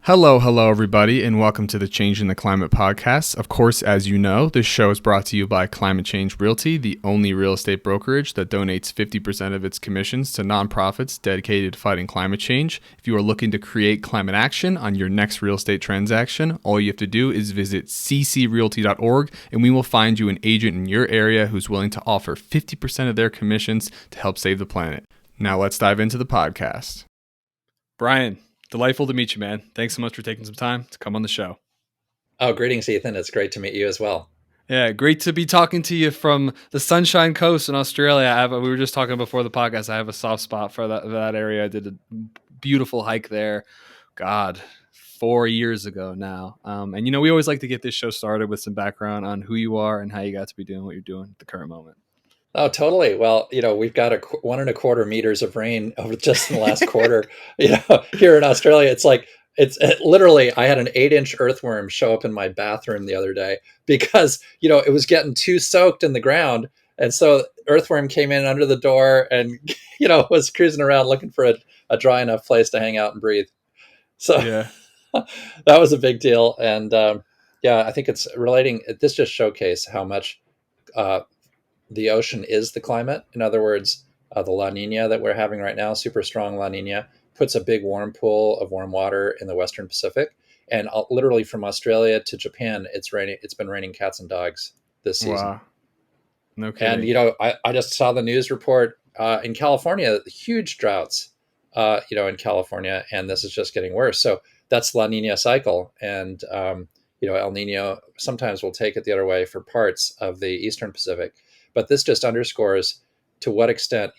Hello, everybody, and welcome to the Change in the Climate podcast. Of course, as you know, this show is brought to you by Climate Change Realty, the only real estate brokerage that donates 50% of its commissions to nonprofits dedicated to fighting climate change. If you are looking to create climate action on your next real estate transaction, all you have to do is visit ccrealty.org, and we will find you an agent in your area who's willing to offer 50% of their commissions to help save the planet. Now let's dive into the podcast. Brian, delightful to meet you, man. Thanks so much for taking some time to come on the show. Oh, greetings, Ethan. It's great to meet you as well. Yeah, great to be talking to you from the Sunshine Coast in Australia. We were just talking before the podcast. I have a soft spot for that area. I did a beautiful hike there. God, 4 years ago now. And we always like to get this show started with some background on who you are and how you got to be doing what you're doing at the current moment. Oh, totally. Well, we've got 1.25 meters of rain over just in the last quarter. Here in Australia, it's literally, I had an 8-inch earthworm show up in my bathroom the other day because, it was getting too soaked in the ground. And so earthworm came in under the door and, was cruising around looking for a dry enough place to hang out and breathe. So Yeah. that was a big deal. And I think it's relating. This just showcased how much the ocean is the climate. In other words, the La Nina that we're having right now, super strong La Nina, puts a big warm pool of warm water in the Western Pacific. And literally from Australia to Japan, it's raining. It's been raining cats and dogs this season. Wow. No kidding. And, I just saw the news report in California, huge droughts, in California, and this is just getting worse. So that's La Nina cycle. And, El Nino sometimes will take it the other way for parts of the Eastern Pacific. But this just underscores to what extent,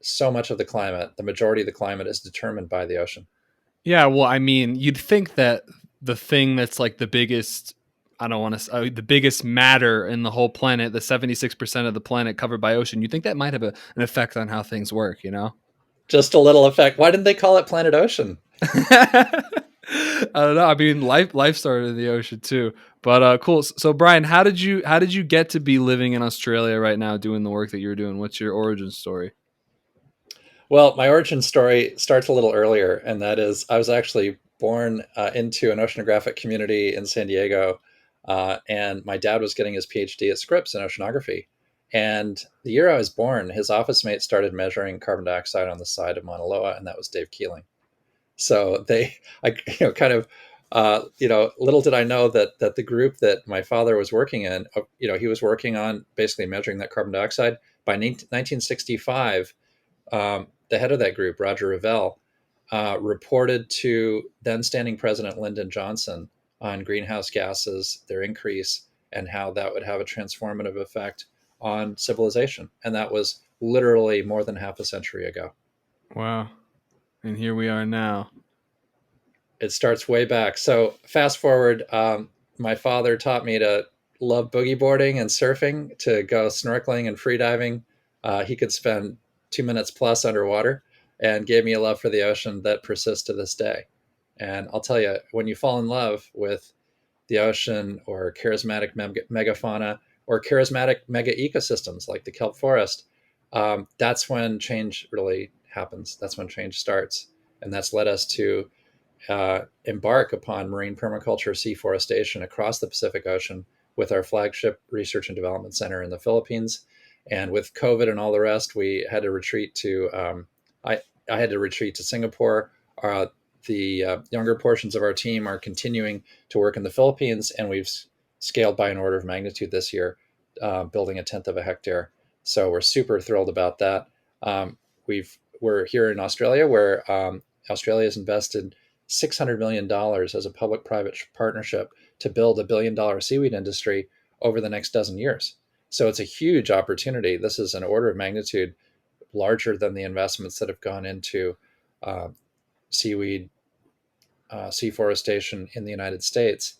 so much of the climate, the majority of the climate is determined by the ocean. Yeah, well, I mean, you'd think that the thing that's like the biggest, I don't want to say the biggest matter in the whole planet, the 76% of the planet covered by ocean, you think that might have an effect on how things work, Just a little effect. Why didn't they call it Planet Ocean? I don't know. I mean, life started in the ocean too. But cool. So Brian, how did you get to be living in Australia right now doing the work that you're doing? What's your origin story? Well, my origin story starts a little earlier, and that is I was actually born into an oceanographic community in San Diego, and my dad was getting his PhD at Scripps in oceanography. And the year I was born, his office mate started measuring carbon dioxide on the side of Mauna Loa, and that was Dave Keeling. So little did I know that the group that my father was working in, he was working on basically measuring that carbon dioxide. By 1965, the head of that group, Roger Revelle, reported to then standing President Lyndon Johnson on greenhouse gases, their increase, and how that would have a transformative effect on civilization. And that was literally more than half a century ago. Wow. And here we are now. It starts way back. So fast forward, my father taught me to love boogie boarding and surfing, to go snorkeling and freediving. He could spend 2 minutes plus underwater, and gave me a love for the ocean that persists to this day. And I'll tell you, when you fall in love with the ocean or charismatic megafauna or charismatic mega ecosystems like the kelp forest, that's when change really happens. That's when change starts. And that's led us to embark upon marine permaculture seaforestation across the Pacific Ocean with our flagship research and development center in the Philippines. And with COVID and all the rest, we had to retreat to I had to retreat to Singapore. The younger portions of our team are continuing to work in the Philippines, and we've scaled by an order of magnitude this year, building a tenth of a hectare. So we're super thrilled about that. We're here in Australia, where Australia has invested $600 million as a public-private partnership to build $1 billion seaweed industry over the next dozen years. So it's a huge opportunity. This is an order of magnitude larger than the investments that have gone into seaweed, seaforestation in the United States.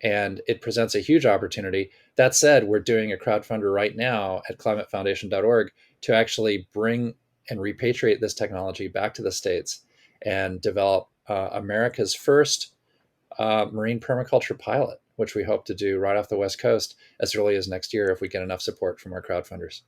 And it presents a huge opportunity. That said, we're doing a crowdfunder right now at climatefoundation.org to actually bring and repatriate this technology back to the States and develop America's first marine permaculture pilot, which we hope to do right off the West Coast as early as next year if we get enough support from our crowdfunders.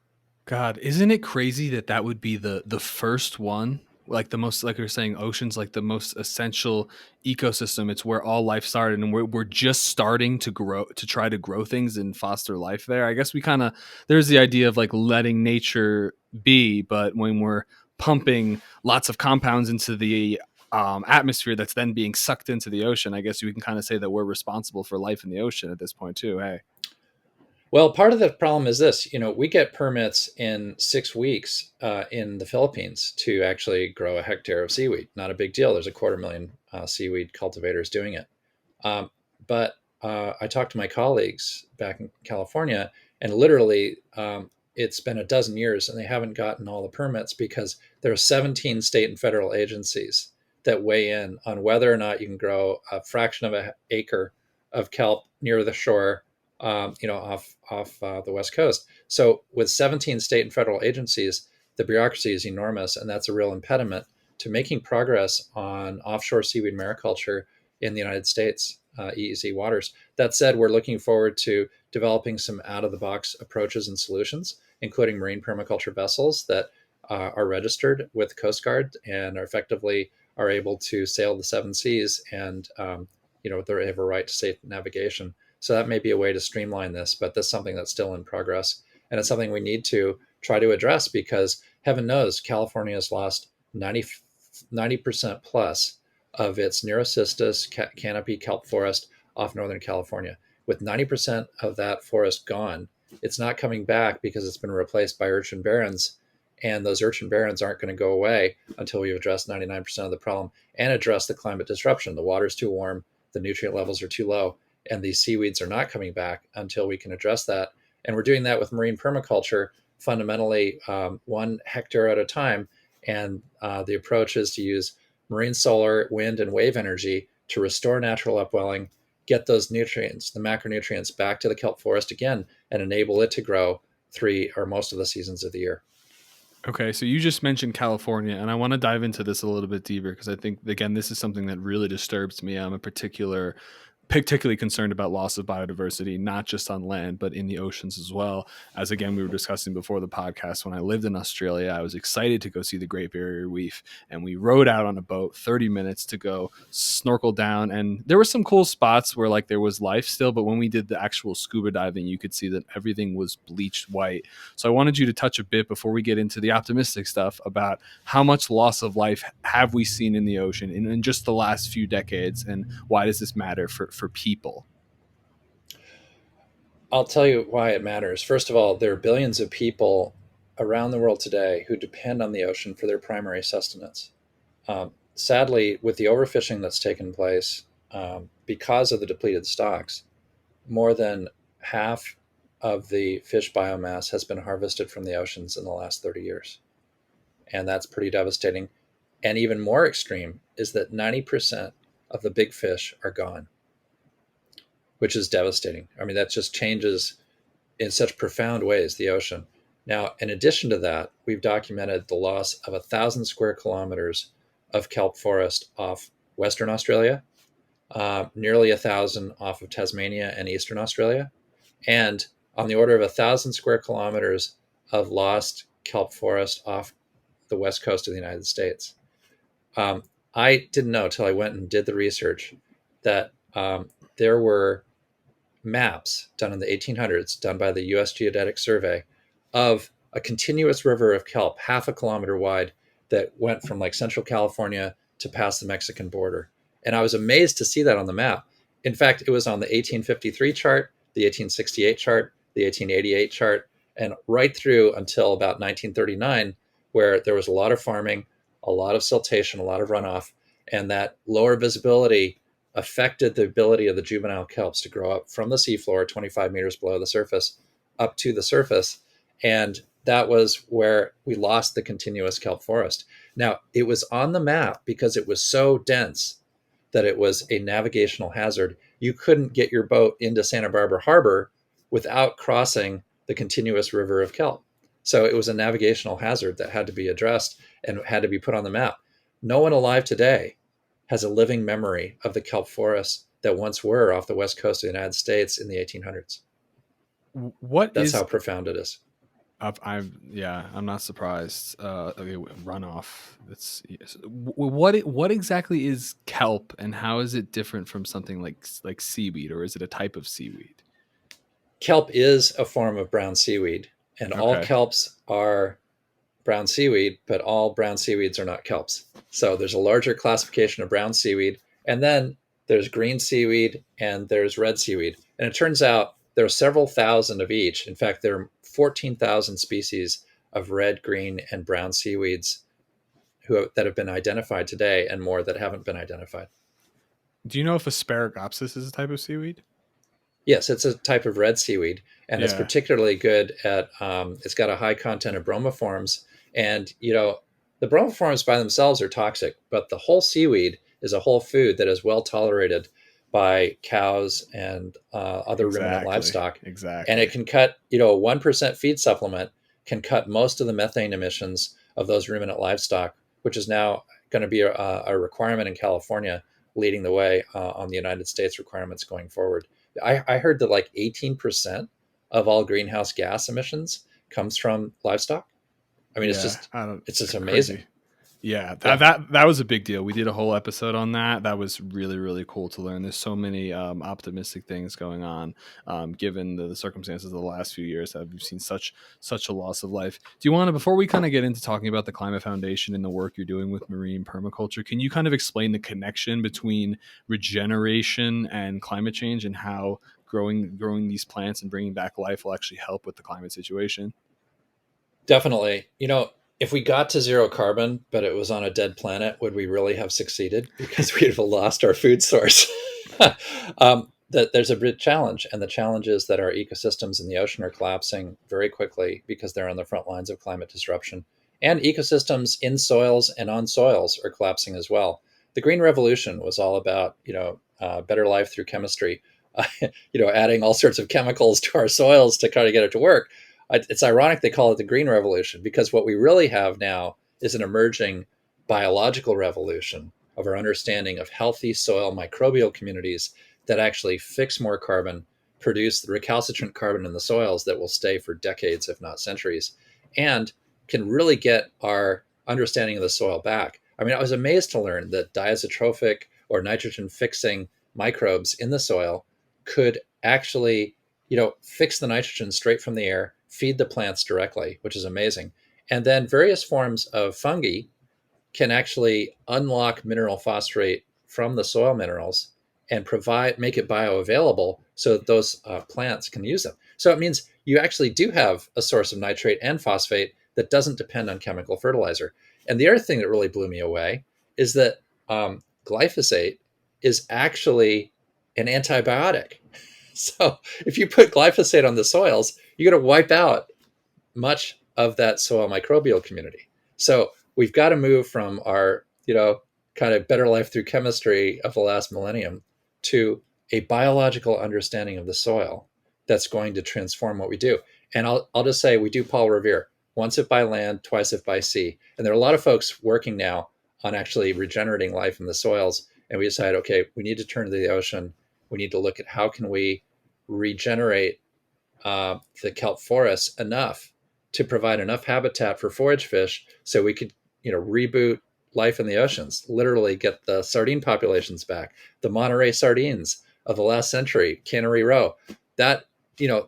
God, isn't it crazy that would be the first one like the most, like you're saying, oceans like the most essential ecosystem. It's where all life started, and we're just starting to grow, to try to grow things and foster life there. I guess we kind of, there's the idea of like letting nature be, but when we're pumping lots of compounds into the atmosphere that's then being sucked into the ocean, I guess we can kind of say that we're responsible for life in the ocean at this point too. Hey. Well, part of the problem is this. We get permits in 6 weeks in the Philippines to actually grow a hectare of seaweed. Not a big deal. There's a 250,000 seaweed cultivators doing it. Um, but I talked to my colleagues back in California, and literally it's been a dozen years and they haven't gotten all the permits because there are 17 state and federal agencies that weigh in on whether or not you can grow a fraction of an acre of kelp near the shore, off the West Coast. So with 17 state and federal agencies, the bureaucracy is enormous, and that's a real impediment to making progress on offshore seaweed mariculture in the United States, EEZ waters. That said, we're looking forward to developing some out-of-the-box approaches and solutions, including marine permaculture vessels that are registered with the Coast Guard and are effectively are able to sail the seven seas, and they have a right to safe navigation. So that may be a way to streamline this, but that's something that's still in progress, and it's something we need to try to address because heaven knows California has lost 90% plus of its Nerecistus canopy kelp forest off Northern California. With 90% of that forest gone, it's not coming back because it's been replaced by urchin barrens. And those urchin barrens aren't going to go away until we've addressed 99% of the problem and address the climate disruption. The water's too warm, the nutrient levels are too low, and these seaweeds are not coming back until we can address that. And we're doing that with marine permaculture, fundamentally 1 hectare at a time. And the approach is to use marine solar, wind, and wave energy to restore natural upwelling, get those nutrients, the macronutrients, back to the kelp forest again, and enable it to grow 3 or most of the seasons of the year. Okay, so you just mentioned California, and I want to dive into this a little bit deeper because I think, again, this is something that really disturbs me. I'm particularly concerned about loss of biodiversity, not just on land, but in the oceans as well. As again, we were discussing before the podcast, when I lived in Australia, I was excited to go see the Great Barrier Reef, and we rowed out on a boat 30 minutes to go snorkel down. And there were some cool spots where like there was life still, but when we did the actual scuba diving, you could see that everything was bleached white. So I wanted you to touch a bit before we get into the optimistic stuff about how much loss of life have we seen in the ocean in just the last few decades, and why does this matter for people? I'll tell you why it matters. First of all, there are billions of people around the world today who depend on the ocean for their primary sustenance. Sadly, with the overfishing that's taken place because of the depleted stocks, more than half of the fish biomass has been harvested from the oceans in the last 30 years. And that's pretty devastating. And even more extreme is that 90% of the big fish are gone, which is devastating. I mean, that just changes in such profound ways the ocean. Now, in addition to that, we've documented the loss of 1,000 square kilometers of kelp forest off Western Australia, nearly 1,000 off of Tasmania and Eastern Australia, and on the order of 1,000 square kilometers of lost kelp forest off the west coast of the United States. I didn't know till I went and did the research that there were maps done in the 1800s, done by the U.S. Geodetic Survey, of a continuous river of kelp, half a kilometer wide, that went from like Central California to past the Mexican border. And I was amazed to see that on the map. In fact, it was on the 1853 chart, the 1868 chart, the 1888 chart, and right through until about 1939, where there was a lot of farming, a lot of siltation, a lot of runoff, and that lower visibility affected the ability of the juvenile kelps to grow up from the seafloor 25 meters below the surface up to the surface. And that was where we lost the continuous kelp forest. Now, it was on the map because it was so dense that it was a navigational hazard. You couldn't get your boat into Santa Barbara Harbor without crossing the continuous river of kelp. So it was a navigational hazard that had to be addressed and had to be put on the map. No one alive today has a living memory of the kelp forests that once were off the west coast of the United States in the 1800s. What That's how is profound it is. I'm not surprised. Okay, runoff. It's what exactly is kelp, and how is it different from something like seaweed, or is it a type of seaweed? Kelp is a form of brown seaweed, and all Okay, kelps are brown seaweed, but all brown seaweeds are not kelps. So there's a larger classification of brown seaweed, and then there's green seaweed and there's red seaweed. And it turns out there are several thousand of each. In fact, there are 14,000 species of red, green, and brown seaweeds that have been identified today, and more that haven't been identified. do you know if Asparagopsis is a type of seaweed? Yes, it's a type of red seaweed, and it's Yeah, particularly good at. It's got a high content of bromoforms, and the bromoforms by themselves are toxic, but the whole seaweed is a whole food that is well tolerated by cows and other ruminant exactly, livestock, and it exactly. can cut. 1% feed supplement can cut most of the methane emissions of those ruminant livestock, which is now going to be a requirement in California, leading the way on the United States requirements going forward. I heard that like 18% of all greenhouse gas emissions comes from livestock. I mean, Yeah, it's just crazy. amazing. Yeah, Yeah, that was a big deal. We did a whole episode on that. That was really cool to learn. There's so many optimistic things going on, given the circumstances of the last few years that we've seen such a loss of life. Do you want to, before we kind of get into talking about the Climate Foundation and the work you're doing with marine permaculture, can you kind of explain the connection between regeneration and climate change, and how growing these plants and bringing back life will actually help with the climate situation? definitely. If we got to zero carbon, but it was on a dead planet, would we really have succeeded? Because we'd have lost our food source. There's a big challenge, and the challenge is that our ecosystems in the ocean are collapsing very quickly because they're on the front lines of climate disruption. And ecosystems in soils and on soils are collapsing as well. The Green Revolution was all about, better life through chemistry, adding all sorts of chemicals to our soils to kind of get it to work. It's ironic they call it the Green Revolution, because what we really have now is an emerging biological revolution of our understanding of healthy soil microbial communities that actually fix more carbon, produce the recalcitrant carbon in the soils that will stay for decades, if not centuries, and can really get our understanding of the soil back. I mean, I was amazed to learn that diazotrophic or nitrogen fixing microbes in the soil could actually, fix the nitrogen straight from the air, feed the plants directly, which is amazing. And then various forms of fungi can actually unlock mineral phosphate from the soil minerals and make it bioavailable so that those plants can use them. So it means you actually do have a source of nitrate and phosphate that doesn't depend on chemical fertilizer. And the other thing that really blew me away is that glyphosate is actually an antibiotic. So if you put glyphosate on the soils, you're going to wipe out much of that soil microbial community. So we've got to move from our, kind of better life through chemistry of the last millennium to a biological understanding of the soil that's going to transform what we do. And I'll just say we do Paul Revere, once if by land, twice if by sea. And there are a lot of folks working now on actually regenerating life in the soils. And we decided, okay, we need to turn to the ocean. We need to look at how can we regenerate the kelp forests enough to provide enough habitat for forage fish so we could, reboot life in the oceans, literally get the sardine populations back. The Monterey sardines of the last century, Cannery Row, that,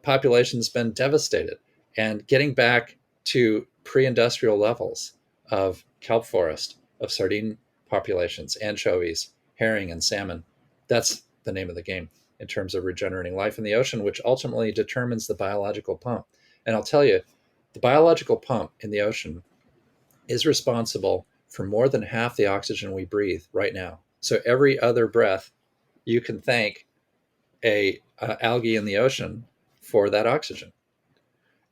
population's been devastated. And getting back to pre-industrial levels of kelp forest, of sardine populations, anchovies, herring, and salmon, that's the name of the game in terms of regenerating life in the ocean, which ultimately determines the biological pump. And I'll tell you, the biological pump in the ocean is responsible for more than half the oxygen we breathe right now. So every other breath, you can thank a algae in the ocean for that oxygen.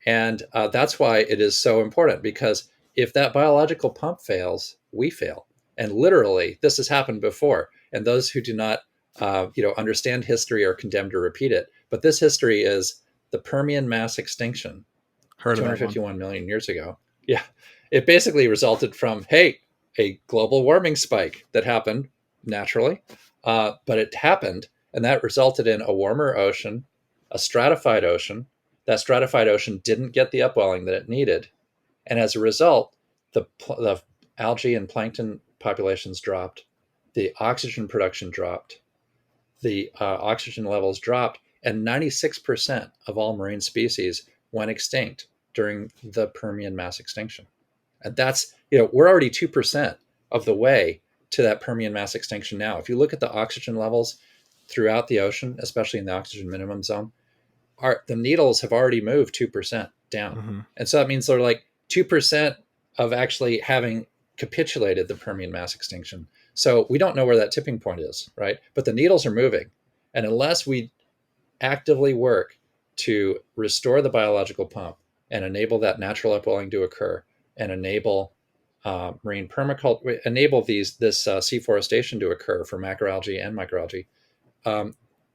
And that's why it is so important, because if that biological pump fails, we fail. And literally, this has happened before. And those who do not, understand history are condemned to repeat it. But this history is the Permian mass extinction Heard of that one? 251 million years ago. Yeah. It basically resulted from, hey, a global warming spike that happened naturally, but it happened. And that resulted in a warmer ocean, a stratified ocean that stratified ocean didn't get the upwelling that it needed. And as a result, the algae and plankton populations dropped, the oxygen production dropped, the oxygen levels dropped, and 96% of all marine species went extinct during the Permian mass extinction. And that's, we're already 2% of the way to that Permian mass extinction now. If you look at the oxygen levels throughout the ocean, especially in the oxygen minimum zone, the needles have already moved 2% down. Mm-hmm. And so that means they're like 2% of actually having capitulated the Permian mass extinction. So we don't know where that tipping point is, right? But the needles are moving. And unless we actively work to restore the biological pump and enable that natural upwelling to occur and enable marine permaculture, enable this seaforestation to occur for macroalgae and microalgae,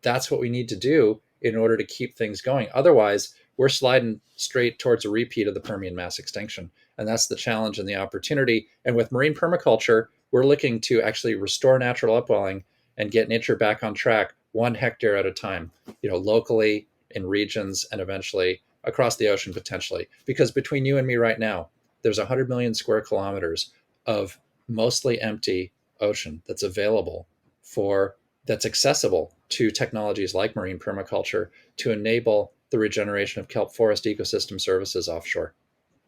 that's what we need to do in order to keep things going. Otherwise, we're sliding straight towards a repeat of the Permian mass extinction. And that's the challenge and the opportunity. And with marine permaculture, we're looking to actually restore natural upwelling and get nature back on track 1 hectare at a time, locally in regions and eventually across the ocean potentially. Because between you and me right now, there's 100 million square kilometers of mostly empty ocean that's available that's accessible to technologies like marine permaculture to enable the regeneration of kelp forest ecosystem services offshore.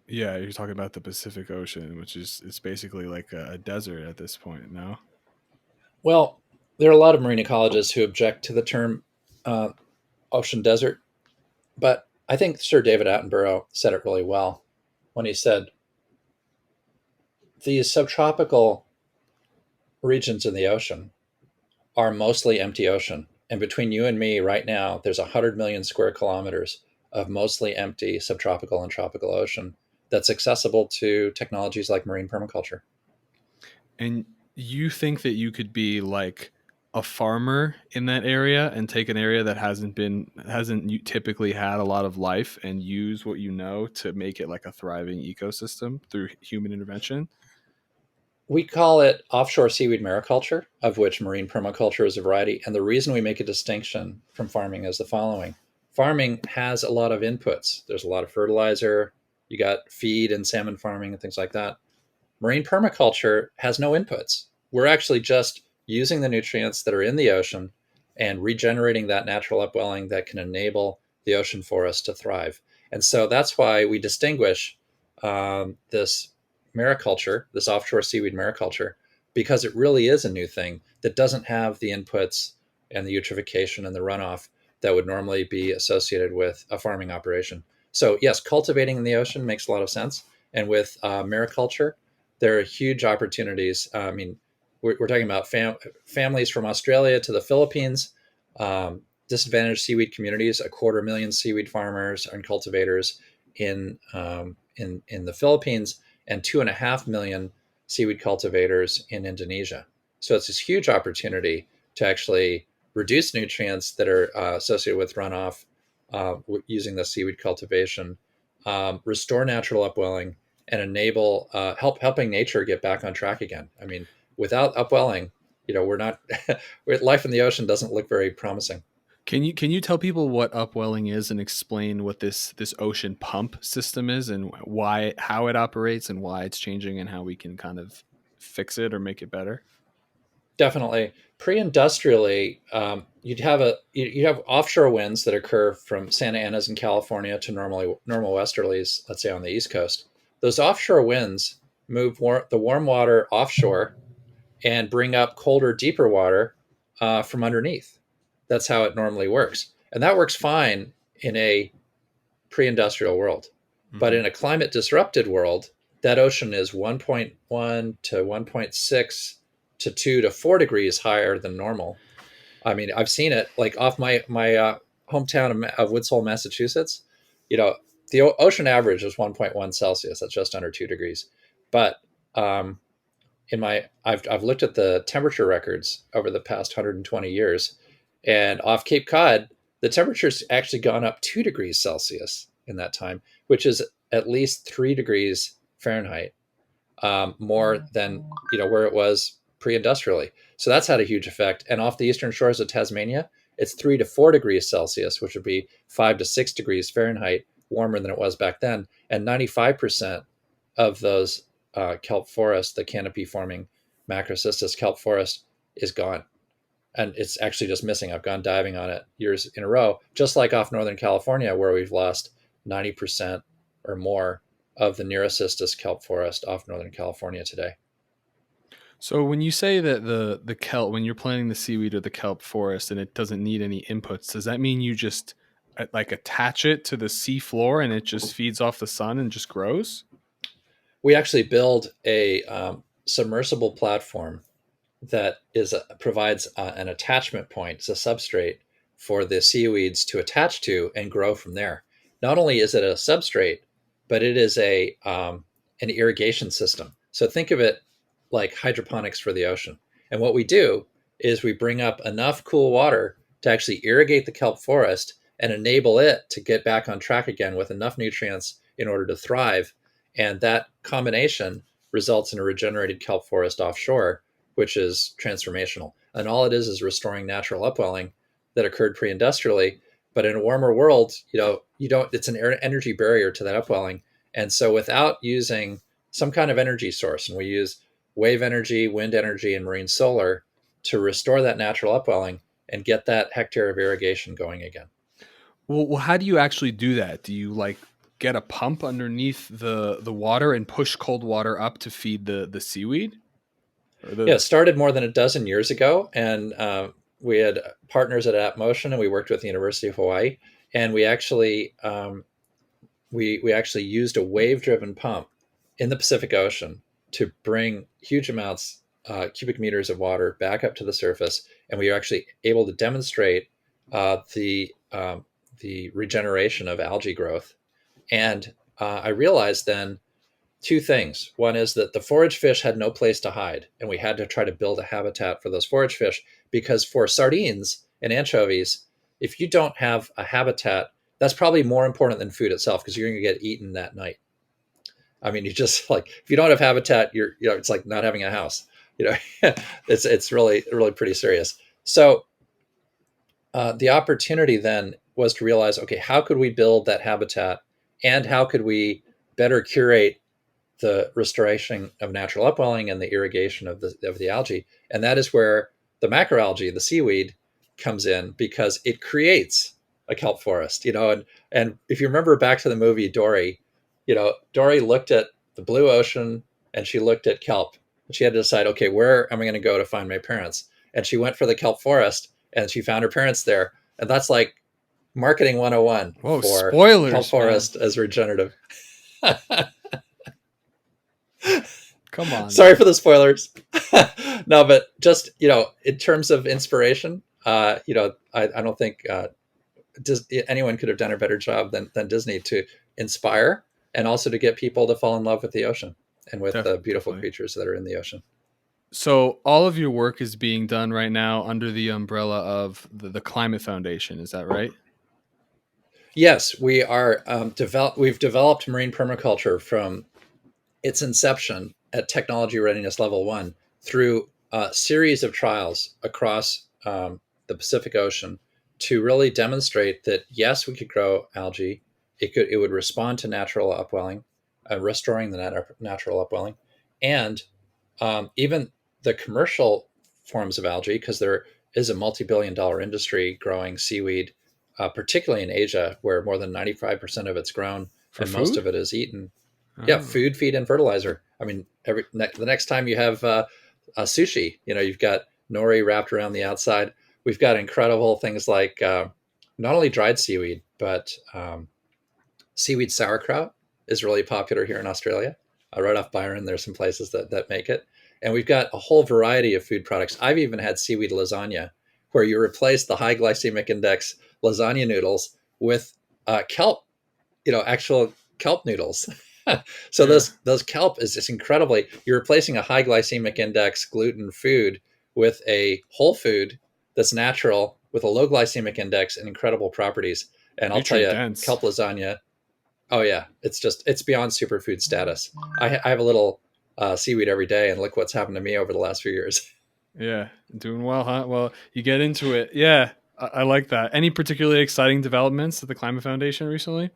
Yeah, you're talking about the Pacific Ocean, which is it's basically like a desert at this point now. Well, there are a lot of marine ecologists who object to the term uh, ocean desert, but I think Sir David Attenborough said it really well when he said these subtropical regions in the ocean are mostly empty ocean. And between you and me right now, there's 100 million square kilometers of mostly empty subtropical and tropical ocean that's accessible to technologies like marine permaculture. And you think that you could be like a farmer in that area and take an area that hasn't typically had a lot of life and use what you know to make it like a thriving ecosystem through human intervention? We call it offshore seaweed mariculture, of which marine permaculture is a variety. And the reason we make a distinction from farming is the following. Farming has a lot of inputs. There's a lot of fertilizer, you got feed and salmon farming and things like that. Marine permaculture has no inputs. We're actually just using the nutrients that are in the ocean and regenerating that natural upwelling that can enable the ocean forest to thrive. And so that's why we distinguish this mariculture, this offshore seaweed mariculture, because it really is a new thing that doesn't have the inputs and the eutrophication and the runoff that would normally be associated with a farming operation. So yes, cultivating in the ocean makes a lot of sense. And with mariculture, there are huge opportunities. I mean, we're talking about families from Australia to the Philippines, disadvantaged seaweed communities, 250,000 seaweed farmers and cultivators in the Philippines, and 2.5 million seaweed cultivators in Indonesia. So it's this huge opportunity to actually reduce nutrients that are associated with runoff using the seaweed cultivation, restore natural upwelling, and enable helping nature get back on track again. I mean, without upwelling, we're not life in the ocean doesn't look very promising. Can you tell people what upwelling is and explain what this ocean pump system is and how it operates and why it's changing and how we can kind of fix it or make it better? Definitely. Pre-industrially, you'd have offshore winds that occur from Santa Ana's in California to normal westerlies, let's say on the East Coast. Those offshore winds move the warm water offshore and bring up colder, deeper water from underneath. That's how it normally works, and that works fine in a pre-industrial world. But Mm-hmm. in a climate disrupted world, that ocean is 1.1 to 1.6 to 2 to 4 degrees higher than normal. I mean, I've seen it like off my hometown of Woods Hole, Massachusetts. The ocean average is 1.1 Celsius. That's just under 2 degrees. But um, I've looked at the temperature records over the past 120 years, and off Cape Cod, the temperature's actually gone up 2 degrees Celsius in that time, which is at least 3 degrees Fahrenheit more than where it was pre-industrially. So that's had a huge effect. And off the eastern shores of Tasmania, it's 3 to 4 degrees Celsius, which would be 5 to 6 degrees Fahrenheit warmer than it was back then. And 95% of those kelp forests, the canopy forming macrocystis kelp forest, is gone. And it's actually just missing. I've gone diving on it years in a row, just like off Northern California, where we've lost 90% or more of the Neurocystis kelp forest off Northern California today. So when you say that the kelp, when you're planting the seaweed or the kelp forest and it doesn't need any inputs, does that mean you just like attach it to the sea floor and it just feeds off the sun and just grows? We actually build a submersible platform that provides an attachment point, it's a substrate for the seaweeds to attach to and grow from there. Not only is it a substrate, but it is an irrigation system. So think of it like hydroponics for the ocean. And what we do is we bring up enough cool water to actually irrigate the kelp forest and enable it to get back on track again with enough nutrients in order to thrive. And that combination results in a regenerated kelp forest offshore, which is transformational. And all it is restoring natural upwelling that occurred pre-industrially. But in a warmer world, you don't, it's an energy barrier to that upwelling. And so without using some kind of energy source, and we use wave energy, wind energy, and marine solar to restore that natural upwelling and get that hectare of irrigation going again. Well, how do you actually do that? Do you like get a pump underneath the water and push cold water up to feed the seaweed? Yeah, it started more than a dozen years ago, and we had partners at AppMotion, and we worked with the University of Hawaii, and we actually we actually used a wave-driven pump in the Pacific Ocean to bring huge amounts, cubic meters of water back up to the surface, and we were actually able to demonstrate the regeneration of algae growth. And I realized then two things. One is that the forage fish had no place to hide, and we had to try to build a habitat for those forage fish, because for sardines and anchovies, if you don't have a habitat, that's probably more important than food itself, because you're going to get eaten that night. I mean, you just like, if you don't have habitat, it's like not having a house. It's really, really pretty serious. So the opportunity then was to realize, okay, how could we build that habitat, and how could we better curate the restoration of natural upwelling and the irrigation of the algae? And that is where the macroalgae, the seaweed, comes in, because it creates a kelp forest. And if you remember back to the movie Dory, Dory looked at the blue ocean and she looked at kelp, and she had to decide, okay, where am I going to go to find my parents? And she went for the kelp forest, and she found her parents there. And that's like marketing 101. Whoa, For spoilers, kelp forest, man. as regenerative. Come on. Sorry for the spoilers. No, but just, in terms of inspiration, I don't think anyone could have done a better job than Disney to inspire, and also to get people to fall in love with the ocean and with the beautiful creatures that are in the ocean. So all of your work is being done right now under the umbrella of the Climate Foundation. Is that right? Yes, we are we've developed marine permaculture from its inception at technology readiness level 1 through a series of trials across the Pacific Ocean to really demonstrate that, yes, we could grow algae. It would respond to natural upwelling, restoring the natural upwelling, and even the commercial forms of algae, because there is a multi-billion-dollar industry growing seaweed, particularly in Asia, where more than 95% of it's grown and food? most of it is eaten. Yeah, food, feed, and fertilizer. I mean, the next time you have a sushi, you've got nori wrapped around the outside. We've got incredible things like not only dried seaweed, but seaweed sauerkraut is really popular here in Australia. Right off Byron, there's some places that make it. And we've got a whole variety of food products. I've even had seaweed lasagna, where you replace the high glycemic index lasagna noodles with kelp, actual kelp noodles. So those kelp is just incredibly, you're replacing a high glycemic index gluten food with a whole food that's natural with a low glycemic index and incredible properties. And I'll tell you, kelp lasagna, oh yeah, it's beyond superfood status. I have a little seaweed every day, and look what's happened to me over the last few years. Yeah, doing well, huh? Well, you get into it. Yeah. I like that. Any particularly exciting developments at the Climate Foundation recently?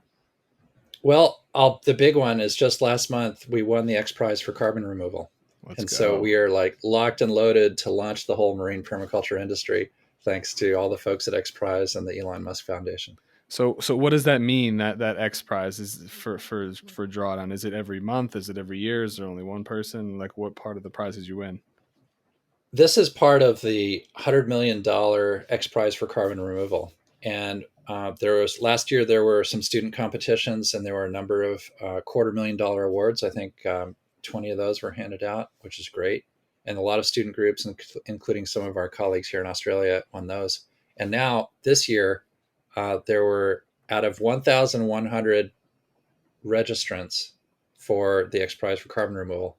Well, the big one is just last month we won the X Prize for carbon removal. Let's And so go. we are like locked and loaded to launch the whole marine permaculture industry, thanks to all the folks at X Prize and the Elon Musk Foundation. So what does that mean? That X Prize is for drawdown? Is it every month? Is it every year? Is there only one person? Like, what part of the prizes you win? This is part of the $100 million X Prize for carbon removal. And there was last year there were some student competitions, and there were a number of $250,000 awards. I think 20 of those were handed out, which is great. And a lot of student groups, including some of our colleagues here in Australia, won those. And now this year, there were out of 1,100 registrants for the X Prize for carbon removal.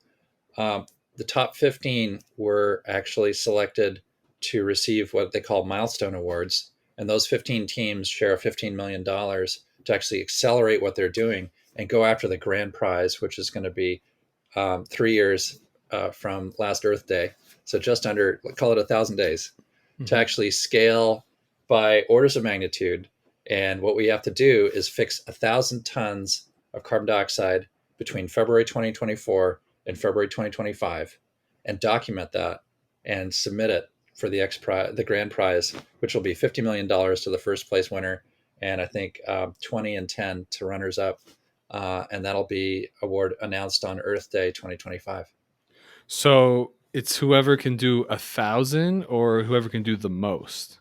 Um, the top 15 were actually selected to receive what they call milestone awards. And those 15 teams share $15 million to actually accelerate what they're doing and go after the grand prize, which is going to be 3 years from last Earth Day. So just under, call it 1,000 days to Mm-hmm. actually scale by orders of magnitude. And what we have to do is fix 1,000 tons of carbon dioxide between February 2024 in February 2025 and document that and submit it for the the grand prize, which will be $50 million to the first place winner, and I think 20 and 10 to runners up, and that'll be award announced on Earth Day 2025. So it's whoever can do 1,000 or whoever can do the most.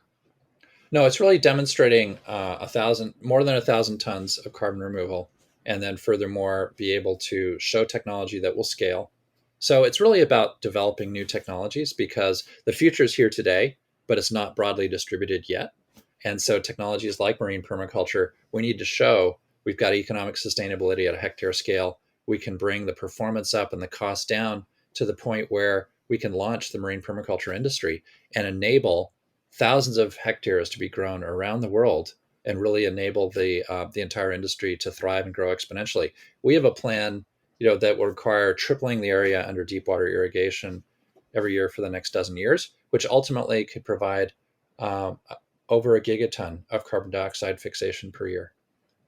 No, it's really demonstrating 1,000, more than 1,000 tons of carbon removal, and then furthermore be able to show technology that will scale. So it's really about developing new technologies because the future is here today, but it's not broadly distributed yet. And so technologies like marine permaculture, we need to show we've got economic sustainability at a hectare scale. We can bring the performance up and the cost down to the point where we can launch the marine permaculture industry and enable thousands of hectares to be grown around the world and really enable the entire industry to thrive and grow exponentially. We have a plan, that will require tripling the area under deep water irrigation every year for the next dozen years, which ultimately could provide um, over a gigaton of carbon dioxide fixation per year.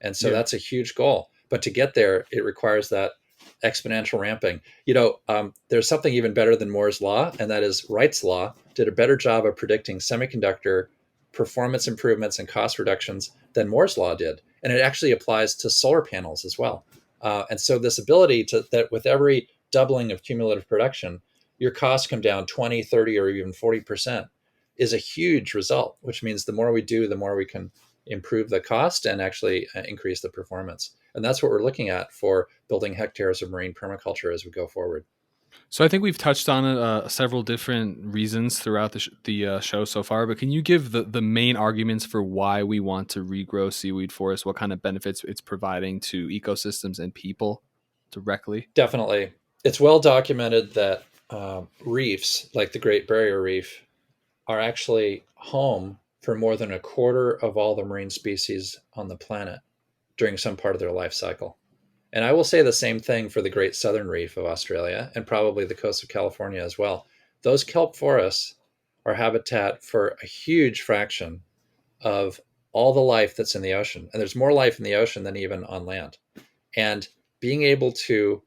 And so Yeah. that's a huge goal. But to get there, it requires that exponential ramping. There's something even better than Moore's law, and that is Wright's law did a better job of predicting semiconductor performance improvements and cost reductions than Moore's law did. And it actually applies to solar panels as well. And so this ability to that with every doubling of cumulative production, your costs come down 20, 30, or even 40% is a huge result, which means the more we do, the more we can improve the cost and actually increase the performance. And that's what we're looking at for building hectares of marine permaculture as we go forward. So I think we've touched on several different reasons throughout the show so far, but can you give the main arguments for why we want to regrow seaweed forests? What kind of benefits it's providing to ecosystems and people directly? Definitely. It's well documented that reefs, like the Great Barrier Reef, are actually home for more than a quarter of all the marine species on the planet during some part of their life cycle. And I will say the same thing for the Great Southern Reef of Australia and probably the coast of California as well. Those kelp forests are habitat for a huge fraction of all the life that's in the ocean. And there's more life in the ocean than even on land. And being able to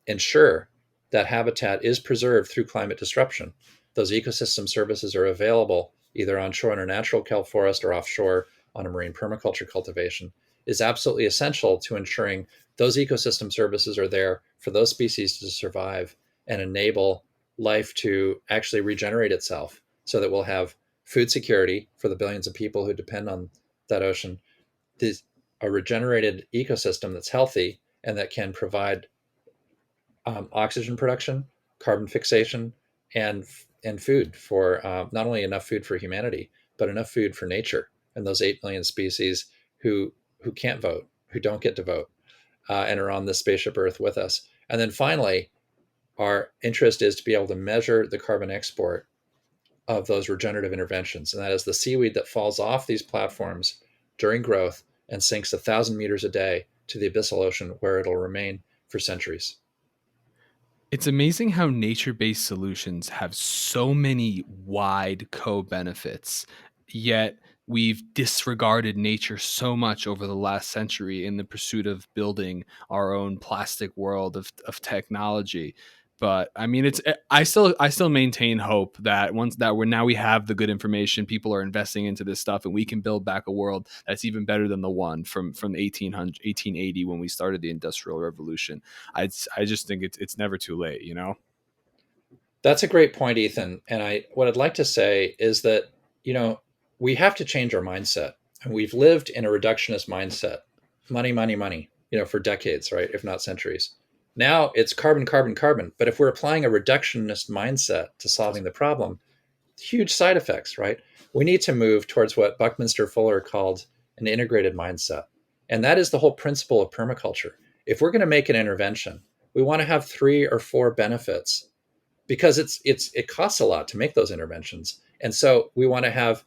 ensure that habitat is preserved through climate disruption, those ecosystem services are available either onshore in a natural kelp forest or offshore on a marine permaculture cultivation, is absolutely essential to ensuring those ecosystem services are there for those species to survive and enable life to actually regenerate itself so that we'll have food security for the billions of people who depend on that ocean, this, a regenerated ecosystem that's healthy and that can provide oxygen production, carbon fixation, and food for not only enough food for humanity, but enough food for nature and those 8 million species who can't vote, who don't get to vote, and are on this spaceship Earth with us. And then finally, our interest is to be able to measure the carbon export of those regenerative interventions, and that is the seaweed that falls off these platforms during growth and sinks 1,000 meters a day to the abyssal ocean, where it'll remain for centuries. It's amazing how nature based solutions have so many wide co benefits. yet we've disregarded nature so much over the last century in the pursuit of building our own plastic world of technology. But I mean, it's I still maintain hope that once that we're now we have the good information, people are investing into this stuff, and we can build back a world that's even better than the one from 1880 when we started the Industrial Revolution. I just think it's never too late, you know. That's a great point, Ethan. And what I'd like to say is that, you know, we have to change our mindset. And we've lived in a reductionist mindset, money, money, money, you know, for decades, right? If not centuries. Now it's carbon, carbon, carbon. But if we're applying a reductionist mindset to solving the problem, huge side effects, right? We need to move towards what Buckminster Fuller called an integrated mindset. And that is the whole principle of permaculture. If we're going to make an intervention, we want to have 3 or 4 benefits because it costs a lot to make those interventions. And so we want to have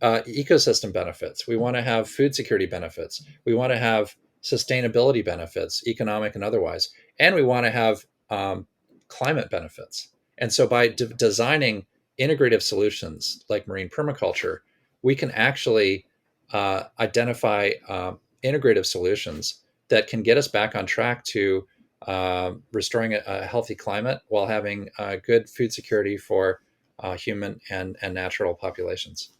ecosystem benefits. We want to have food security benefits. We want to have sustainability benefits, economic and otherwise. And we want to have climate benefits. And so by designing integrative solutions like marine permaculture, we can actually identify integrative solutions that can get us back on track to restoring a healthy climate while having good food security for human and natural populations.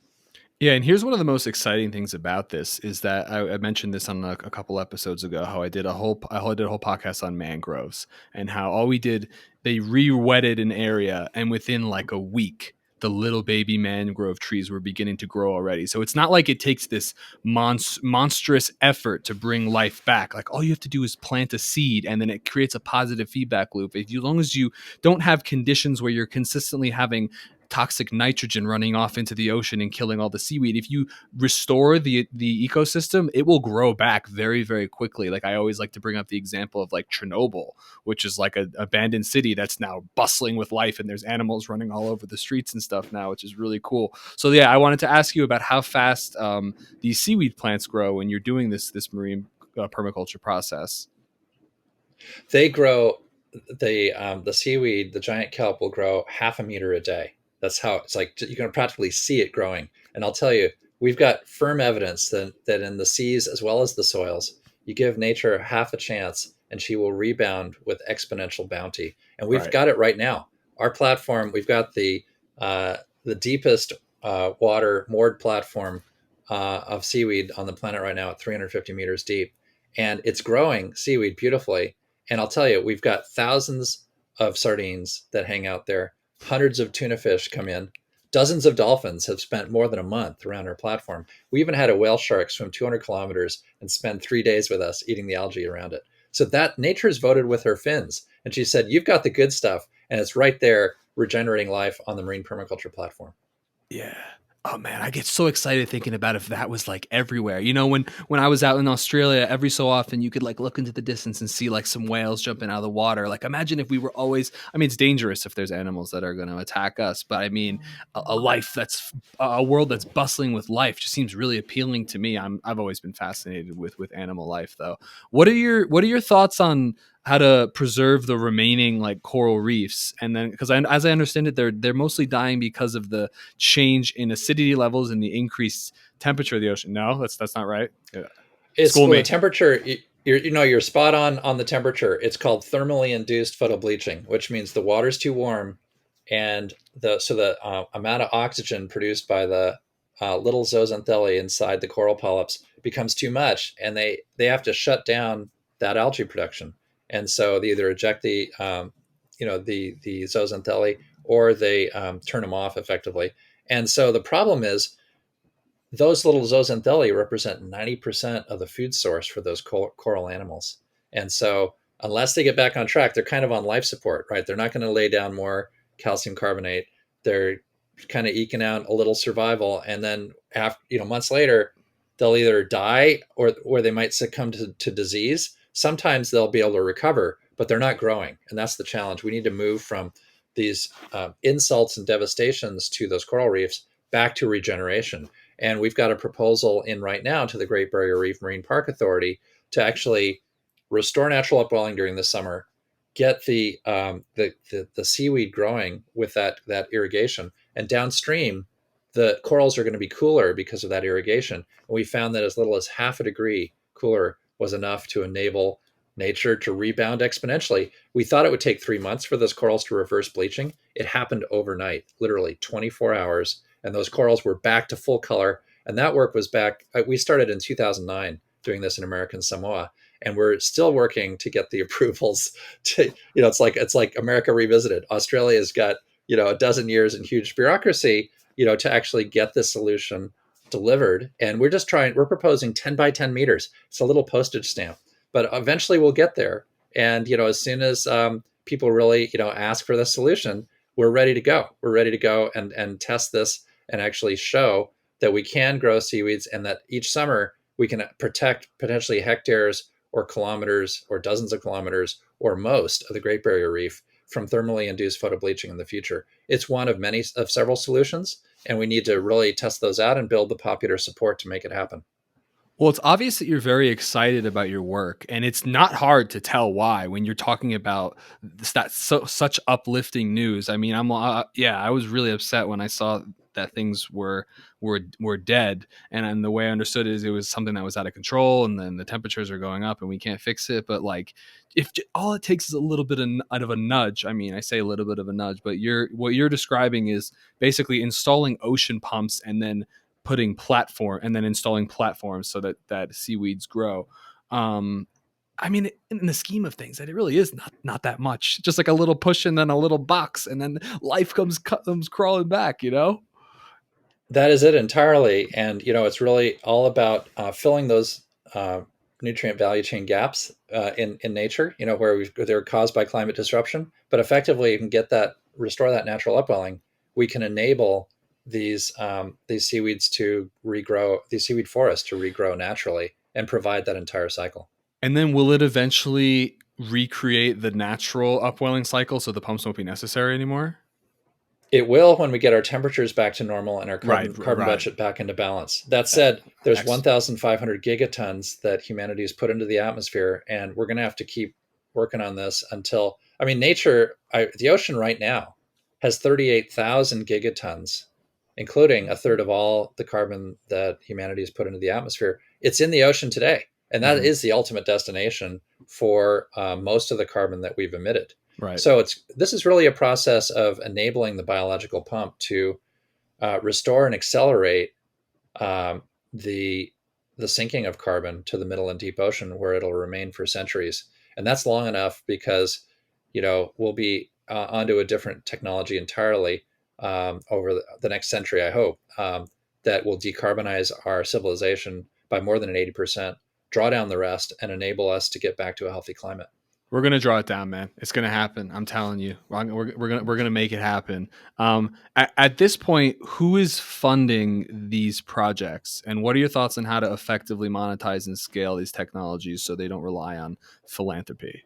Yeah, and here's one of the most exciting things about this is that I mentioned this on a couple episodes ago. How I did a whole podcast on mangroves and how all we did they re-wetted an area, and within like a week, the little baby mangrove trees were beginning to grow already. So it's not like it takes this monstrous effort to bring life back. Like all you have to do is plant a seed, and then it creates a positive feedback loop. As long as you don't have conditions where you're consistently having toxic nitrogen running off into the ocean and killing all the seaweed, if you restore the ecosystem, it will grow back very, very quickly. Like I always like to bring up the example of like Chernobyl, which is like an abandoned city that's now bustling with life, and there's animals running all over the streets and stuff now, which is really cool. So yeah, I wanted to ask you about how fast these seaweed plants grow when you're doing this marine permaculture process. They grow the seaweed, the giant kelp will grow half a meter a day. That's how it's like you can practically see it growing. And I'll tell you, we've got firm evidence that in the seas as well as the soils, you give nature half a chance and she will rebound with exponential bounty. And we've Right. got it right now. Our platform, we've got the deepest water moored platform of seaweed on the planet right now at 350 meters deep, and it's growing seaweed beautifully. And I'll tell you, we've got thousands of sardines that hang out there, hundreds of tuna fish come in, dozens of dolphins have spent more than a month around our platform. We even had a whale shark swim 200 kilometers and spend 3 days with us eating the algae around it. So that nature's voted with her fins. And she said, you've got the good stuff. And it's right there regenerating life on the marine permaculture platform. Yeah. Oh man, I get so excited thinking about if that was like everywhere. You know, when I was out in Australia, every so often you could like look into the distance and see like some whales jumping out of the water. Like imagine if we were always, I mean, it's dangerous if there's animals that are going to attack us, but I mean, a life that's a world that's bustling with life just seems really appealing to me. I've always been fascinated with animal life though. What are your thoughts on how to preserve the remaining like coral reefs? And then because as I understand it, they're mostly dying because of the change in acidity levels and the increased temperature of the ocean. No, that's not right. Yeah. It's School well, the me. temperature. You're spot on the temperature. It's called thermally induced photobleaching, which means the water's too warm, and the amount of oxygen produced by the little zooxanthellae inside the coral polyps becomes too much, and they have to shut down that algae production, and so they either eject the zooxanthellae or they turn them off effectively. And so the problem is those little zooxanthellae represent 90% of the food source for those coral animals. And so, unless they get back on track, they're kind of on life support, right? They're not going to lay down more calcium carbonate. They're kind of eking out a little survival. And then, after, months later, they'll either die or they might succumb to disease. Sometimes they'll be able to recover, but they're not growing. And that's the challenge. We need to move from these insults and devastations to those coral reefs back to regeneration. And we've got a proposal in right now to the Great Barrier Reef Marine Park Authority to actually restore natural upwelling during the summer, get the seaweed growing with that irrigation, and downstream the corals are going to be cooler because of that irrigation. And we found that as little as half a degree cooler was enough to enable nature to rebound exponentially. We thought it would take 3 months for those corals to reverse bleaching. It happened overnight, literally 24 hours, and those corals were back to full color. And that work was back. We started in 2009 doing this in American Samoa, and we're still working to get the approvals. To it's like America Revisited. Australia's got a dozen years and huge bureaucracy, to actually get this solution delivered. And we're proposing 10 by 10 meters. It's a little postage stamp, but eventually we'll get there. And, as soon as people really, ask for the solution, we're ready to go. We're ready to go and test this and actually show that we can grow seaweeds, and that each summer we can protect potentially hectares or kilometers or dozens of kilometers or most of the Great Barrier Reef from thermally induced photobleaching in the future. It's one of several solutions, and we need to really test those out and build the popular support to make it happen. Well, it's obvious that you're very excited about your work, and it's not hard to tell why when you're talking about such uplifting news. I mean, I was really upset when I saw that things were dead, and the way I understood it is it was something that was out of control, and then the temperatures are going up, and we can't fix it. But like, if all it takes is a little bit of a nudge, I mean, I say a little bit of a nudge, but what you're describing is basically installing ocean pumps and then installing platforms so that seaweeds grow. I mean, in the scheme of things, that it really is not that much. Just like a little push and then a little box, and then life comes crawling back. That is it entirely. And, it's really all about filling those nutrient value chain gaps in nature, where they're caused by climate disruption. But effectively, you can restore that natural upwelling. We can enable these seaweeds to regrow, these seaweed forests to regrow naturally and provide that entire cycle. And then will it eventually recreate the natural upwelling cycle so the pumps won't be necessary anymore? It will, when we get our temperatures back to normal and our carbon Right. budget back into balance. That said, there's Excellent. 1,500 gigatons that humanity has put into the atmosphere, and we're going to have to keep working on this until, the ocean right now has 38,000 gigatons, including a third of all the carbon that humanity has put into the atmosphere. It's in the ocean today, and that is the ultimate destination for most of the carbon that we've emitted. Right. So this is really a process of enabling the biological pump to restore and accelerate the sinking of carbon to the middle and deep ocean, where it'll remain for centuries. And that's long enough because we'll be onto a different technology entirely over the next century, I hope, that will decarbonize our civilization by more than an 80%, draw down the rest, and enable us to get back to a healthy climate. We're gonna draw it down, man. It's gonna happen. I'm telling you. We're gonna make it happen. At this point, who is funding these projects, and what are your thoughts on how to effectively monetize and scale these technologies so they don't rely on philanthropy?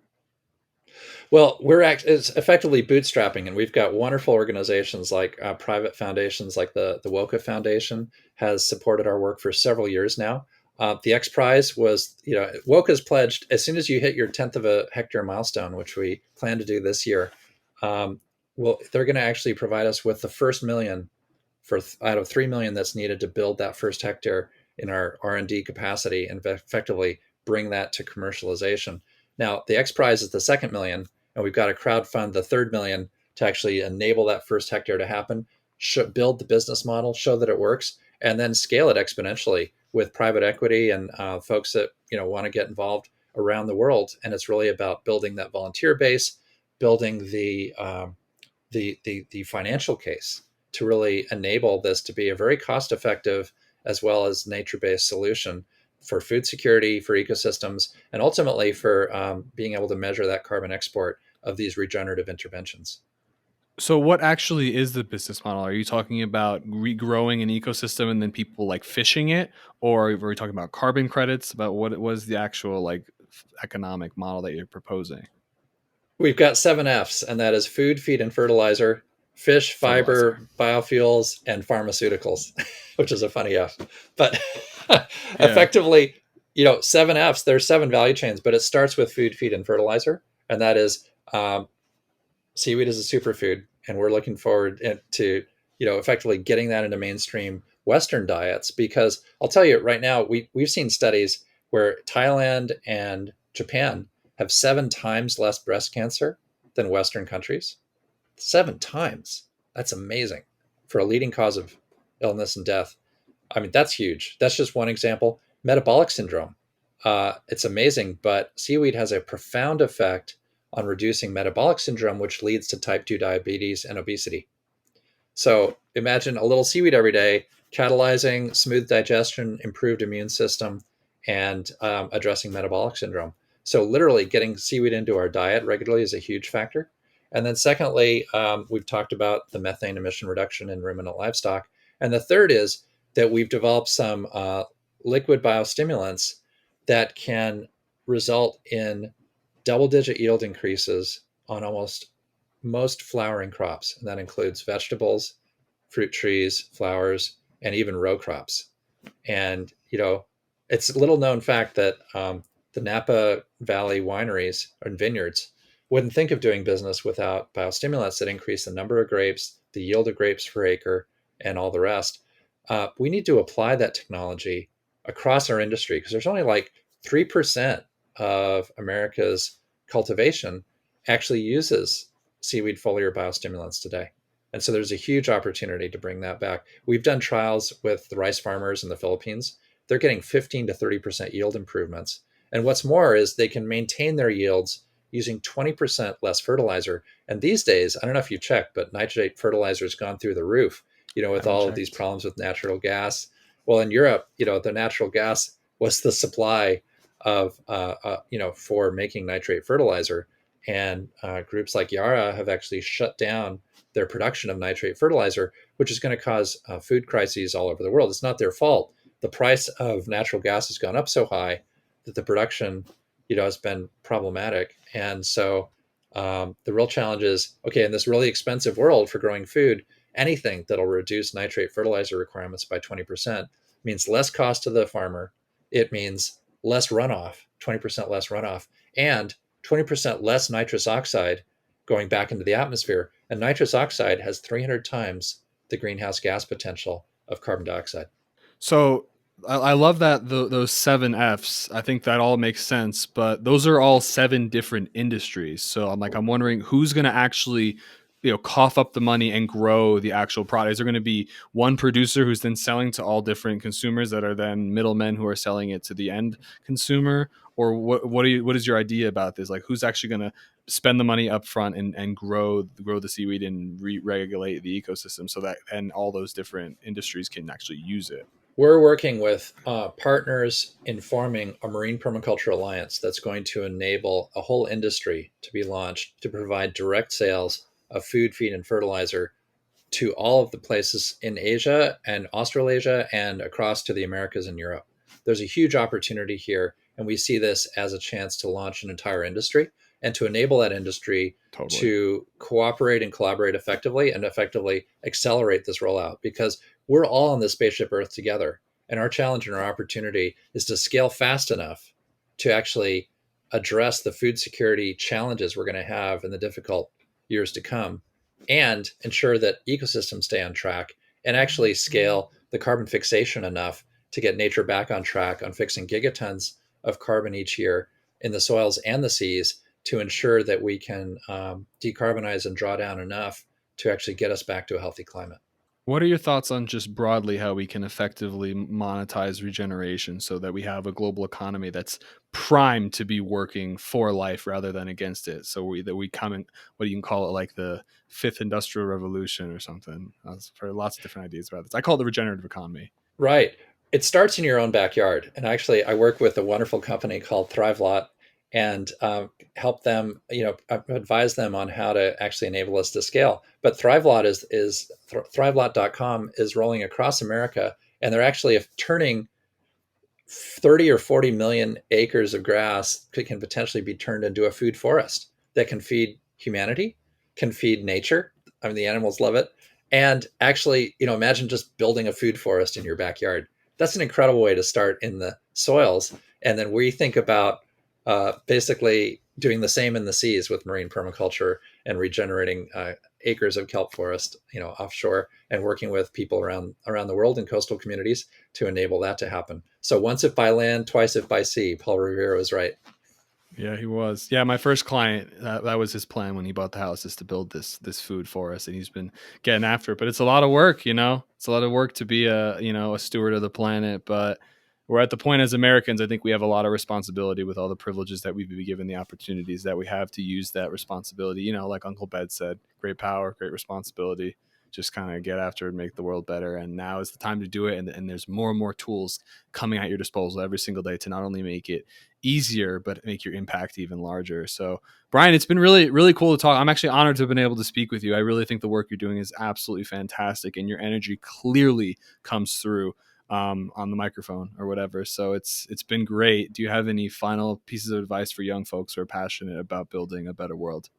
Well, it's effectively bootstrapping, and we've got wonderful organizations like private foundations, like the WOCA Foundation has supported our work for several years now. The X Prize was, WOCA's pledged, as soon as you hit your 10th of a hectare milestone, which we plan to do this year, they're going to actually provide us with the first million out of 3 million that's needed to build that first hectare in our R&D capacity and effectively bring that to commercialization. Now, the X Prize is the second million, and we've got to crowdfund the third million to actually enable that first hectare to happen, build the business model, show that it works, and then scale it exponentially with private equity and folks that want to get involved around the world. And it's really about building that volunteer base, building the financial case to really enable this to be a very cost-effective as well as nature-based solution for food security, for ecosystems, and ultimately for being able to measure that carbon export of these regenerative interventions. So what actually is the business model? Are you talking about regrowing an ecosystem and then people like fishing it? Or are we talking about carbon credits? About what was the actual like economic model that you're proposing? We've got 7 Fs, and that is food, feed, and fertilizer, fish, fiber, Fertilizer. biofuels, and pharmaceuticals, which is a funny F. But Yeah. effectively, 7 Fs, there's 7 value chains, but it starts with food, feed, and fertilizer. And that is seaweed is a superfood. And we're looking forward to effectively getting that into mainstream Western diets. Because I'll tell you right now, we've seen studies where Thailand and Japan have 7 times less breast cancer than Western countries. 7 times. That's amazing for a leading cause of illness and death. I mean, that's huge. That's just one example. Metabolic syndrome. It's amazing, but seaweed has a profound effect on reducing metabolic syndrome, which leads to type 2 diabetes and obesity. So imagine a little seaweed every day, catalyzing smooth digestion, improved immune system, and addressing metabolic syndrome. So literally getting seaweed into our diet regularly is a huge factor. And then secondly, we've talked about the methane emission reduction in ruminant livestock. And the third is that we've developed some liquid biostimulants that can result in double-digit yield increases on almost most flowering crops, and that includes vegetables, fruit trees, flowers, and even row crops. And it's a little known fact that the Napa Valley wineries and vineyards wouldn't think of doing business without biostimulants that increase the number of grapes, the yield of grapes per acre, and all the rest. We need to apply that technology across our industry because there's only like 3% of America's cultivation actually uses seaweed foliar biostimulants today. And so there's a huge opportunity to bring that back. We've done trials with the rice farmers in the Philippines. They're getting 15 to 30% yield improvements. And what's more is they can maintain their yields using 20% less fertilizer. And these days, I don't know if you checked, but nitrate fertilizer has gone through the roof, with all of these problems with natural gas. Well, in Europe, the natural gas was the supply of, for making nitrate fertilizer. And groups like Yara have actually shut down their production of nitrate fertilizer, which is going to cause food crises all over the world. It's not their fault. The price of natural gas has gone up so high that the production, has been problematic. And so the real challenge is, okay, in this really expensive world for growing food, anything that'll reduce nitrate fertilizer requirements by 20% means less cost to the farmer. It means less runoff, 20% less runoff, and 20% less nitrous oxide going back into the atmosphere. And nitrous oxide has 300 times the greenhouse gas potential of carbon dioxide. So I love that those 7 Fs. I think that all makes sense, but those are all 7 different industries. So I'm wondering who's going to actually, cough up the money and grow the actual product. Is there going to be one producer who's then selling to all different consumers that are then middlemen who are selling it to the end consumer? Or what is your idea about this? Like, who's actually going to spend the money up front and grow the seaweed and regulate the ecosystem so that and all those different industries can actually use it? We're working with partners in forming a marine permaculture alliance that's going to enable a whole industry to be launched to provide direct sales of food, feed, and fertilizer to all of the places in Asia and Australasia and across to the Americas and Europe. There's a huge opportunity here, and we see this as a chance to launch an entire industry and to enable that industry to cooperate and collaborate effectively and effectively accelerate this rollout, because we're all on this spaceship Earth together. And our challenge and our opportunity is to scale fast enough to actually address the food security challenges we're going to have in the difficult years to come, and ensure that ecosystems stay on track, and actually scale the carbon fixation enough to get nature back on track on fixing gigatons of carbon each year in the soils and the seas to ensure that we can decarbonize and draw down enough to actually get us back to a healthy climate. What are your thoughts on just broadly how we can effectively monetize regeneration so that we have a global economy that's primed to be working for life rather than against it? So that we come in, what you can call it, like the fifth industrial revolution or something. For lots of different ideas about this. I call it the regenerative economy. Right. It starts in your own backyard. And actually, I work with a wonderful company called Thrivelot and help them, advise them on how to actually enable us to scale. But Thrivelot is Thrivelot.com is rolling across America, and they're actually turning 30 or 40 million acres of grass can potentially be turned into a food forest that can feed humanity, can feed nature. I mean, the animals love it. And actually, imagine just building a food forest in your backyard. That's an incredible way to start in the soils. And then we think about basically doing the same in the seas with marine permaculture and regenerating acres of kelp forest, offshore, and working with people around the world in coastal communities to enable that to happen. So once if by land, twice if by sea. Paul Revere was right. Yeah, he was. Yeah, my first client, that was his plan when he bought the house, is to build this food for us, and he's been getting after it. But it's a lot of work, It's a lot of work to be a steward of the planet. But we're at the point as Americans, I think we have a lot of responsibility with all the privileges that we've been given, the opportunities that we have to use that responsibility. Like Uncle Bed said, great power, great responsibility. Just kind of get after it and make the world better. And now is the time to do it. And there's more and more tools coming at your disposal every single day to not only make it easier, but make your impact even larger. So, Brian, it's been really, really cool to talk. I'm actually honored to have been able to speak with you. I really think the work you're doing is absolutely fantastic, and your energy clearly comes through on the microphone or whatever. So it's been great. Do you have any final pieces of advice for young folks who are passionate about building a better world?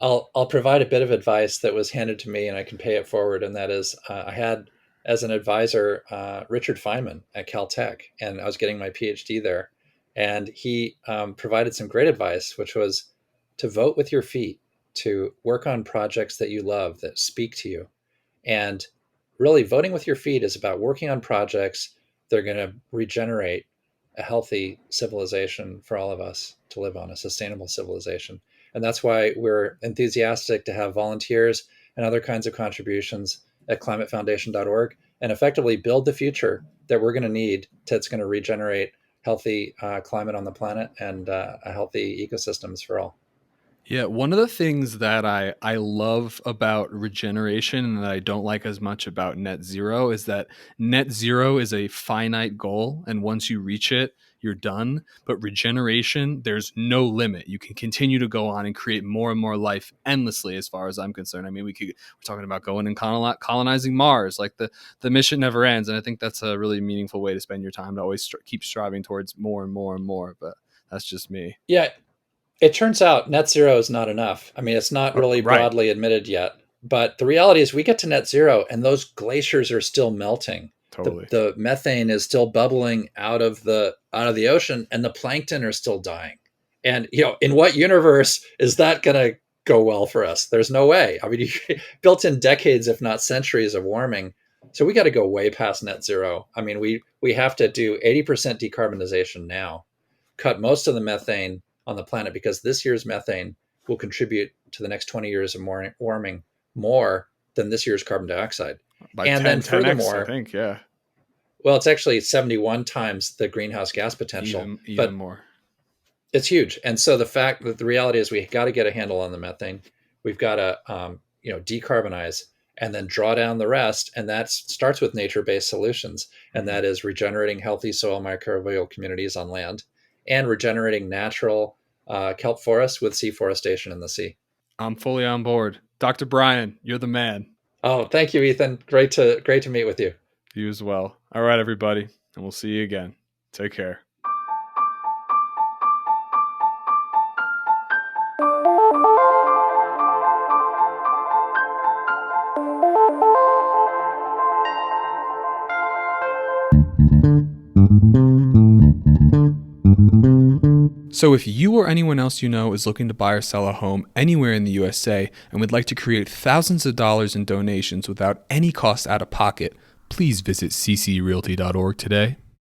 I'll provide a bit of advice that was handed to me, and I can pay it forward. And that is, I had as an advisor Richard Feynman at Caltech, and I was getting my PhD there, and he provided some great advice, which was to vote with your feet, to work on projects that you love that speak to you, and really voting with your feet is about working on projects that are going to regenerate a healthy civilization for all of us to live on, a sustainable civilization. And that's why we're enthusiastic to have volunteers and other kinds of contributions at climatefoundation.org and effectively build the future that we're going to need that's going to regenerate healthy climate on the planet and healthy ecosystems for all. Yeah, one of the things that I love about regeneration and that I don't like as much about net zero is that net zero is a finite goal, and once you reach it, you're done. But regeneration, there's no limit. You can continue to go on and create more and more life endlessly, as far as I'm concerned. I mean, we're talking about going and colonizing Mars. Like the mission never ends, and I think that's a really meaningful way to spend your time, to always keep striving towards more and more and more. But that's just me. Yeah, it turns out net zero is not enough. I mean, it's not really Right. broadly admitted yet. But the reality is we get to net zero and those glaciers are still melting. Totally. The methane is still bubbling out of the ocean and the plankton are still dying. And in what universe is that going to go well for us? There's no way. I mean, you built in decades, if not centuries of warming. So we got to go way past net zero. I mean, we have to do 80% decarbonization now, cut most of the methane on the planet, because this year's methane will contribute to the next 20 years of warming more than this year's carbon dioxide. By And 10, then 10x, I furthermore, think. Yeah. well, it's actually 71 times the greenhouse gas potential, Even but more. it's huge. And so the reality is we got to get a handle on the methane. We've got to, decarbonize and then draw down the rest. And that starts with nature-based solutions. And that is regenerating healthy soil microbial communities on land and regenerating natural kelp forests with sea forestation in the sea. I'm fully on board. Dr. Brian, you're the man. Oh, thank you, Ethan. Great to meet with you. You as well. All right, everybody. And we'll see you again. Take care. So if you or anyone else you know is looking to buy or sell a home anywhere in the USA and would like to create thousands of dollars in donations without any cost out of pocket, please visit ccrealty.org today.